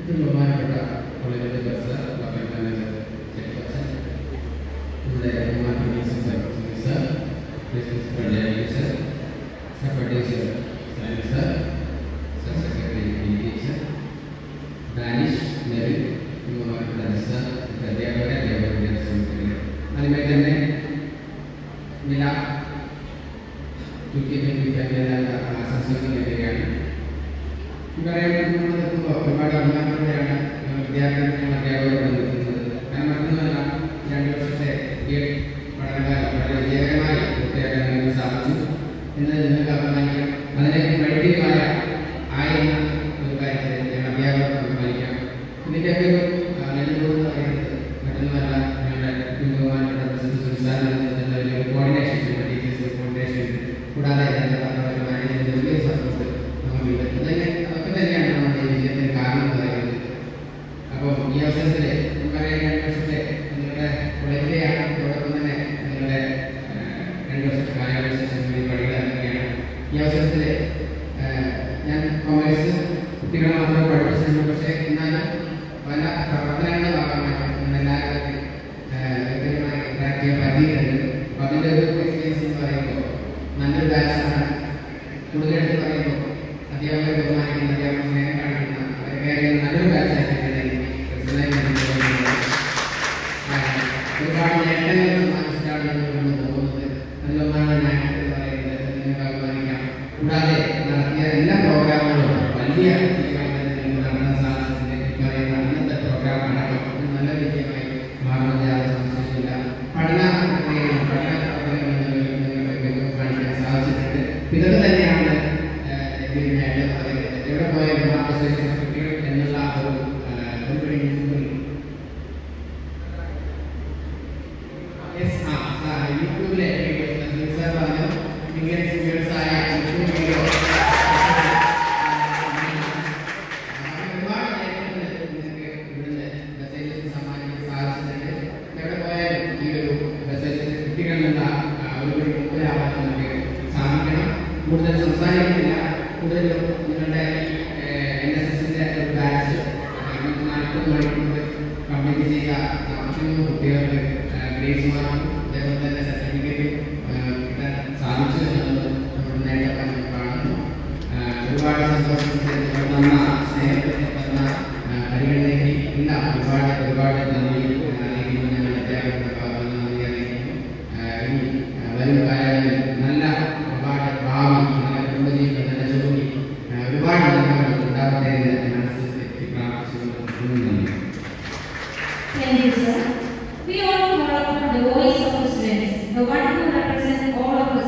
ഇത് ബഹുമാനപ്പെട്ട കോളേജിലെ ബസ് ലോക്കൽ മാനേജർ ചെക്കപ്പച്ചൻ, ഇവിടെ ബഹുമാനപ്പെട്ട sir principal sir, secretary sir Sainik sir, secretary teacher Danish Merin, ബഹുമാനപ്പെട്ട സർ, അധ്യാപകരെ അതുമായി തന്നെ നില ആശംസകൾ നേടുകയാണ്. പറയുമ്പോൾ ഒരുപാട് അഭിമാനത്തോടെയാണ് വിദ്യാർത്ഥികളും അധ്യാപകരോട് നിൽക്കുന്നത്. കാരണം മറ്റൊന്നുമല്ല, 2 വർഷത്തെ പഠനകാലം വളരെ വിജയകരമായി പൂർത്തിയാക്കാൻ നിങ്ങൾക്ക് സാധിച്ചു എന്ന് നിങ്ങൾക്ക് അഭിമാനിക്കാം. അതിനെ വൈദ്യുതിമായ ആയിരുന്ന ഒരു കാര്യത്തിൽ ഞങ്ങൾ അധ്യാപകർക്ക് അഭിമാനിക്കാം. ഇതിൻ്റെയൊക്കെ ഒരു നെല്ലുകൂട് പറയുന്നത് മറ്റൊന്നുമല്ല, ഞങ്ങളുടെ ബഹുമാനപ്പെട്ട കോർഡിനേഷൻ ടീച്ചേഴ്സ് കോർഡിനേഷൻ, കൂടാതെ മാനേജ്മെന്റ് വലിയ സപ്പോർട്ട് നമുക്കുണ്ട്. അതൊക്കെ തന്നെയാണ് നമ്മുടെ വിജയത്തിന് കാരണം എന്ന് പറയുന്നത്. അപ്പോൾ ഈ അവസരത്തിൽ നമുക്കറിയാം, 2 വർഷത്തെ നിങ്ങളുടെ കോളേജിലെയാണ്, അതോടൊപ്പം തന്നെ നിങ്ങളുടെ 2 വർഷത്തെ കാലാവധി ശേഷം പഠിക്കാനൊക്കെയാണ്. ഈ അവസരത്തിൽ ഞാൻ കോമേഴ്സ് കുട്ടികളെ മാത്രം പഠിപ്പിച്ചിട്ടുണ്ട്. പക്ഷേ എന്നാലും പല പ്രവർത്തനങ്ങളുടെ ഭാഗമായിട്ട് നമ്മളെല്ലാവരും വ്യക്തിപരമായി ഉണ്ടാക്കിയ പറ്റിയിട്ടുണ്ട്. അപ്പോൾ അതിൻ്റെ ഒരു എക്സ്പീരിയൻസ് എന്ന് പറയുമ്പോൾ നല്ലൊരു ബാച്ചാണ്. കൂടുതലെടുത്ത് പറയുമ്പോൾ അധ്യാപകരെ ബഹുമാനിക്കുന്ന, അധ്യാപകർ സ്നേഹം കാണിക്കുന്ന, അവരെ കയറി നല്ലൊരു ബാച്ചായിട്ട് ഒരുപാട് നേട്ടങ്ങൾ സമ്മാനിച്ചിട്ടാണ് പോകുന്നത്. അതിലൊന്നാണ് ഞാൻ പറയുന്നത്, നിങ്ങൾക്ക് അഭിമാനിക്കാം. കൂടാതെ നടത്തിയ എല്ലാ പ്രോഗ്രാമുകളും വലിയ നടത്താൻ സാധിച്ചതിന് പറയുന്ന അന്നത്തെ പ്രോഗ്രാം അടക്കം നല്ല വിജയമായി മാറുന്നത് യാതൊരു സംശയമില്ല. പഠന കാണിക്കാൻ സാധിച്ചിട്ടുണ്ട്. ഇതൊക്കെ തന്നെയാണ് നേട്ടം പറയുന്നത്. എവിടെ പോയാലും കുട്ടികൾ എന്നുള്ള യൂട്യൂബിലെ സാർ പറഞ്ഞു ഇങ്ങനെ സീരിയൽസായ വീഡിയോ ഒരുപാട് നേട്ടങ്ങൾ നിങ്ങൾക്ക് ഇവിടുന്ന് മെസ്സേജസ് സമ്മാനിക്കാൻ സാധിച്ചിട്ടുണ്ട്. എവിടെ പോയാലും ഈ ഒരു മെസ്സേജ് കുട്ടികളുള്ള ഒരു മുമ്പിലാവാൻ നമുക്ക് സാധിക്കണം. കൂടുതൽ സംസാരിക്കുന്നില്ല, കൂടുതലും നിങ്ങളുടെ NSSന്റെ ഒരു ബാച്ച് 40 മണിക്കൂർ കംപ്ലീറ്റ് ചെയ്യുക. 43 കുട്ടികൾക്ക് ഗ്രേസ് മാർക്കും അതേപോലെ തന്നെ സർട്ടിഫിക്കറ്റ് കിട്ടാൻ സാധിച്ചു എന്നുള്ളത് നമ്മുടെ നേട്ടമായി കാണുന്നു. ഒരുപാട് സന്തോഷം തന്ന, സ്നേഹത്തിന് തന്ന പരിഗണനയ്ക്ക് എല്ലാം ഒരുപാട് നന്ദി അറിയിക്കുന്നു. ഞങ്ങൾ അധ്യാപകരുടെ ഭാഗത്ത് നന്ദി അറിയിക്കുന്നു. ഇനി വരും കാലങ്ങളിൽ നല്ല ഒരുപാട് ഭാവി, നല്ല കുടുംബജീവിതം, നല്ല ജോലി, ഒരുപാട് നന്മകൾ ഉണ്ടാവട്ടെ എന്ന് മനസ്സിൽ പ്രാർത്ഥിച്ചുകൊണ്ട് നന്ദി. Thank you, sir. We all know the